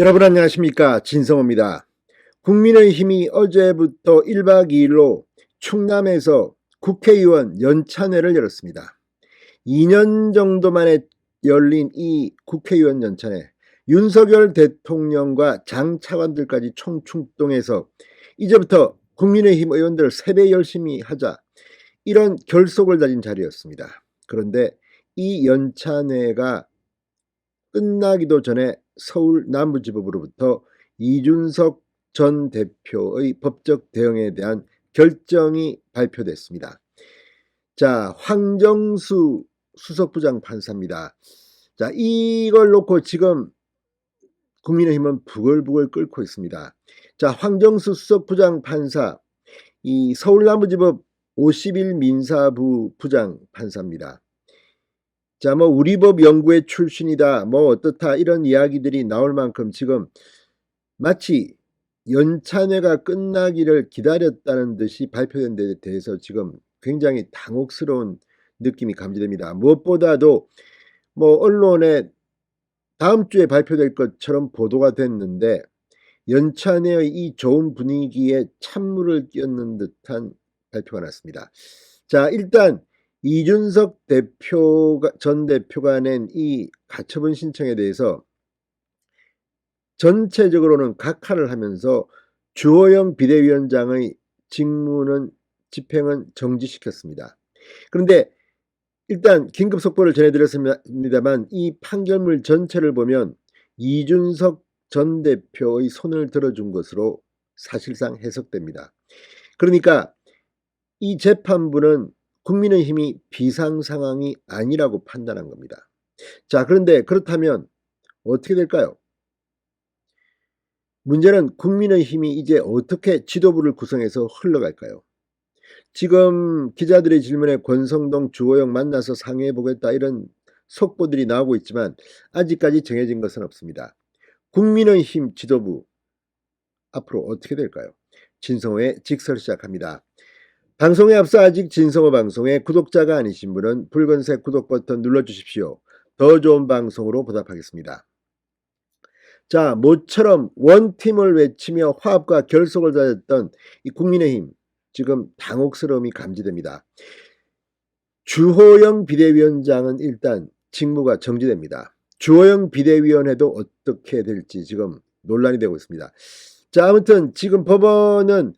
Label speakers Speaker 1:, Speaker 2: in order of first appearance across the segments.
Speaker 1: 여러분 안녕하십니까, 진성호입니다. 국민의힘이 어제부터 1박 2일로 충남에서 국회의원 연찬회를 열었습니다. 2년 정도 만에 열린 이 국회의원 연찬회, 윤석열 대통령과 장 차관들까지 총출동해서 이제부터 국민의힘 의원들 세배 열심히 하자, 이런 결속을 다진 자리였습니다. 그런데 이 연찬회가 끝나기도 전에 서울 남부지법으로부터 이준석 전 대표의 법적 대응에 대한 결정이 발표됐습니다. 자, 황정수 수석부장 판사입니다. 자, 이걸 놓고 지금 국민의힘은 부글부글 끓고 있습니다. 자, 황정수 수석부장 판사, 이 서울 남부지법 50일 민사부 부장 판사입니다. 자, 우리 법 연구회 출신이다, 어떻다, 이런 이야기들이 나올 만큼 지금 마치 연찬회가 끝나기를 기다렸다는 듯이 발표된 데 대해서 지금 굉장히 당혹스러운 느낌이 감지됩니다. 무엇보다도 언론에 다음 주에 발표될 것처럼 보도가 됐는데 연찬회의 이 좋은 분위기에 찬물을 끼얹는 듯한 발표가 났습니다. 자, 일단 이준석 전 대표가 낸 이 가처분 신청에 대해서 전체적으로는 각하를 하면서 주호영 비대위원장의 집행은 정지시켰습니다. 그런데 일단 긴급 속보를 전해드렸습니다만 이 판결문 전체를 보면 이준석 전 대표의 손을 들어준 것으로 사실상 해석됩니다. 그러니까 이 재판부는 국민의힘이 비상 상황이 아니라고 판단한 겁니다. 자, 그런데 그렇다면 어떻게 될까요? 문제는 국민의힘이 이제 어떻게 지도부를 구성해서 흘러갈까요? 지금 기자들의 질문에 권성동, 주호영 만나서 상의해보겠다, 이런 속보들이 나오고 있지만 아직까지 정해진 것은 없습니다. 국민의힘 지도부 앞으로 어떻게 될까요? 진성호의 직설 시작합니다. 방송에 앞서 아직 진성호 방송의 구독자가 아니신 분은 붉은색 구독 버튼 눌러주십시오. 더 좋은 방송으로 보답하겠습니다. 자, 모처럼 원팀을 외치며 화합과 결속을 다졌던 이 국민의힘, 지금 당혹스러움이 감지됩니다. 주호영 비대위원장은 일단 직무가 정지됩니다. 주호영 비대위원회도 어떻게 될지 지금 논란이 되고 있습니다. 자, 아무튼 지금 법원은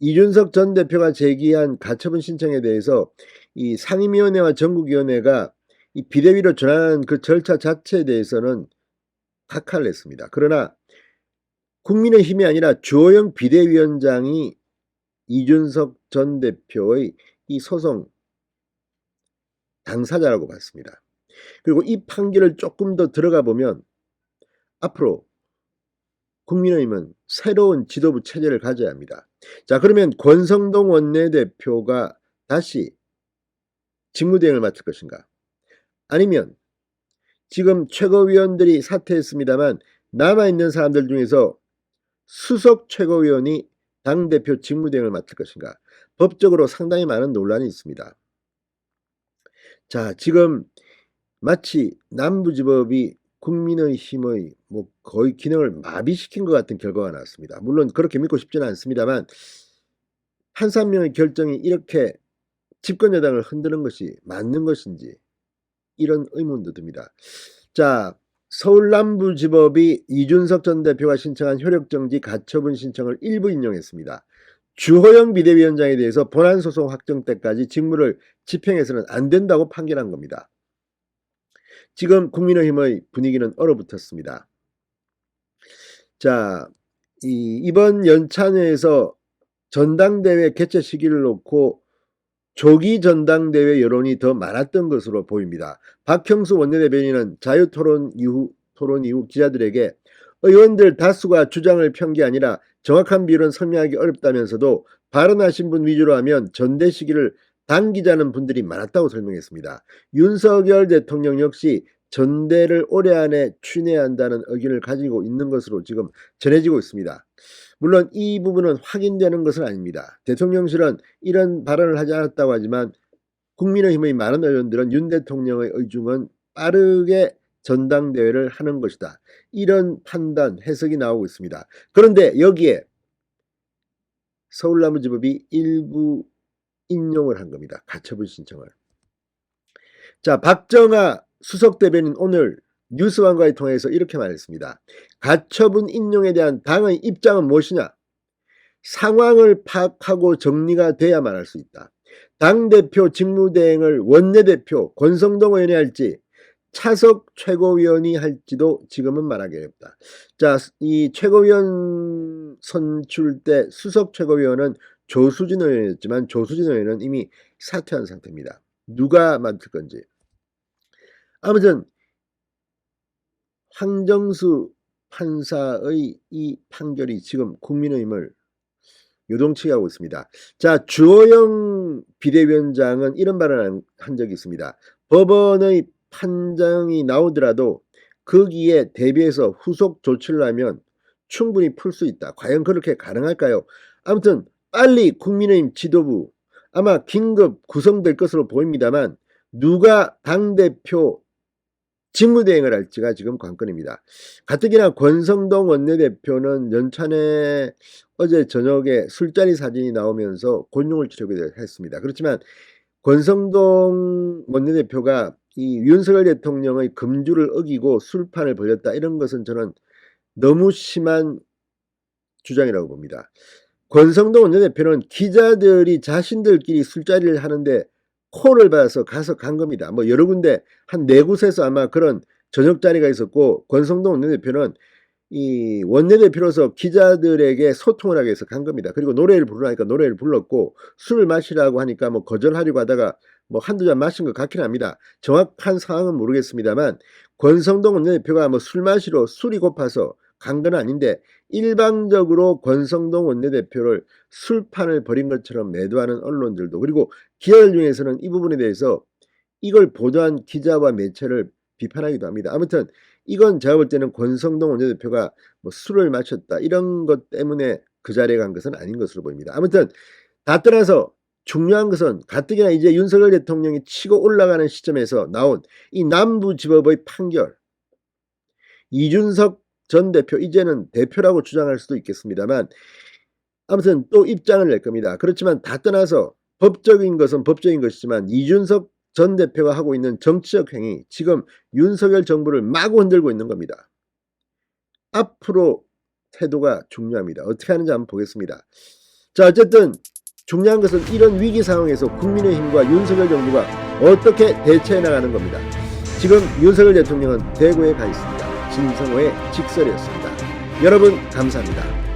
Speaker 1: 이준석 전 대표가 제기한 가처분 신청에 대해서 이 상임위원회와 전국위원회가 이 비대위로 전환하는 그 절차 자체에 대해서는 각하를 했습니다. 그러나 국민의힘이 아니라 주호영 비대위원장이 이준석 전 대표의 이 소송 당사자라고 봤습니다. 그리고 이 판결을 조금 더 들어가 보면 앞으로 국민의힘은 새로운 지도부 체제를 가져야 합니다. 자, 그러면 권성동 원내대표가 다시 직무대행을 맡을 것인가? 아니면 지금 최고위원들이 사퇴했습니다만 남아있는 사람들 중에서 수석 최고위원이 당대표 직무대행을 맡을 것인가? 법적으로 상당히 많은 논란이 있습니다. 자, 지금 마치 남부지법이 국민의힘의 거의 기능을 마비시킨 것 같은 결과가 나왔습니다. 물론 그렇게 믿고 싶지는 않습니다만 판사 한 명의 결정이 이렇게 집권 여당을 흔드는 것이 맞는 것인지, 이런 의문도 듭니다. 자, 서울 남부지법이 이준석 전 대표가 신청한 효력정지 가처분 신청을 일부 인용했습니다. 주호영 비대위원장에 대해서 본안소송 확정 때까지 직무를 집행해서는 안 된다고 판결한 겁니다. 지금 국민의힘의 분위기는 얼어붙었습니다. 자, 이번 연찬회에서 전당대회 개최 시기를 놓고 조기 전당대회 여론이 더 많았던 것으로 보입니다. 박형수 원내대변인은 자유토론 이후 기자들에게 의원들 다수가 주장을 편 게 아니라 정확한 비율은 설명하기 어렵다면서도 발언하신 분 위주로 하면 전대 시기를 당기자는 분들이 많았다고 설명했습니다. 윤석열 대통령 역시 전대를 올해 안에 추진해야 한다는 의견을 가지고 있는 것으로 지금 전해지고 있습니다. 물론 이 부분은 확인되는 것은 아닙니다. 대통령실은 이런 발언을 하지 않았다고 하지만 국민의힘의 많은 의원들은 윤 대통령의 의중은 빠르게 전당대회를 하는 것이다. 이런 판단, 해석이 나오고 있습니다. 그런데 여기에 서울나무지법이 일부 인용을 한 겁니다. 가처분 신청을. 자, 박정아 수석대변인 오늘 뉴스완과의 통해서 이렇게 말했습니다. 가처분 인용에 대한 당의 입장은 무엇이냐? 상황을 파악하고 정리가 돼야만 할 수 있다. 당대표 직무대행을 원내대표 권성동 의원이 할지 차석 최고위원이 할지도 지금은 말하기 어렵다. 자, 이 최고위원 선출 때 수석 최고위원은 조수진 의원이었지만 조수진 의원은 이미 사퇴한 상태입니다. 누가 맡을 건지. 아무튼 황정수 판사의 이 판결이 지금 국민의힘을 요동치게 하고 있습니다. 자, 주호영 비대위원장은 이런 발언을 한 적이 있습니다. 법원의 판정이 나오더라도 거기에 대비해서 후속 조치를 하면 충분히 풀 수 있다. 과연 그렇게 가능할까요? 아무튼 빨리 국민의힘 지도부 아마 긴급 구성될 것으로 보입니다만 누가 당대표 직무대행을 할지가 지금 관건입니다. 가뜩이나 권성동 원내대표는 연찬에 어제 저녁에 술자리 사진이 나오면서 곤욕을 치르기도 했습니다. 그렇지만 권성동 원내대표가 이 윤석열 대통령의 금주를 어기고 술판을 벌였다, 이런 것은 저는 너무 심한 주장이라고 봅니다. 권성동 원내대표는 기자들이 자신들끼리 술자리를 하는데 콜을 받아서 가서 간 겁니다. 뭐 여러 군데 한 4곳에서 아마 그런 저녁 자리가 있었고, 권성동 원내대표는 이 원내대표로서 기자들에게 소통을 하기 위해서 간 겁니다. 그리고 노래를 부르라니까 노래를 불렀고, 술을 마시라고 하니까 뭐 거절하려고 하다가 뭐 한두 잔 마신 것 같긴 합니다. 정확한 상황은 모르겠습니다만 권성동 원내대표가 뭐 술 마시러 술이 고파서 간 건 아닌데 일방적으로 권성동 원내대표를 술판을 벌인 것처럼 매도하는 언론들도, 그리고 기자들 중에서는 이 부분에 대해서 이걸 보도한 기자와 매체를 비판하기도 합니다. 아무튼 이건 제가 볼 때는 권성동 원내대표가 뭐 술을 마셨다 이런 것 때문에 그 자리에 간 것은 아닌 것으로 보입니다. 아무튼 다 떠나서 중요한 것은 가뜩이나 이제 윤석열 대통령이 치고 올라가는 시점에서 나온 이 남부지법의 판결, 이준석 전 대표, 이제는 대표라고 주장할 수도 있겠습니다만 아무튼 또 입장을 낼 겁니다. 그렇지만 다 떠나서 법적인 것은 법적인 것이지만 이준석 전 대표가 하고 있는 정치적 행위, 지금 윤석열 정부를 마구 흔들고 있는 겁니다. 앞으로 태도가 중요합니다. 어떻게 하는지 한번 보겠습니다. 자, 어쨌든 중요한 것은 이런 위기 상황에서 국민의힘과 윤석열 정부가 어떻게 대처해 나가는 겁니다. 지금 윤석열 대통령은 대구에 가 있습니다. 진성호의 직설이었습니다. 여러분 감사합니다.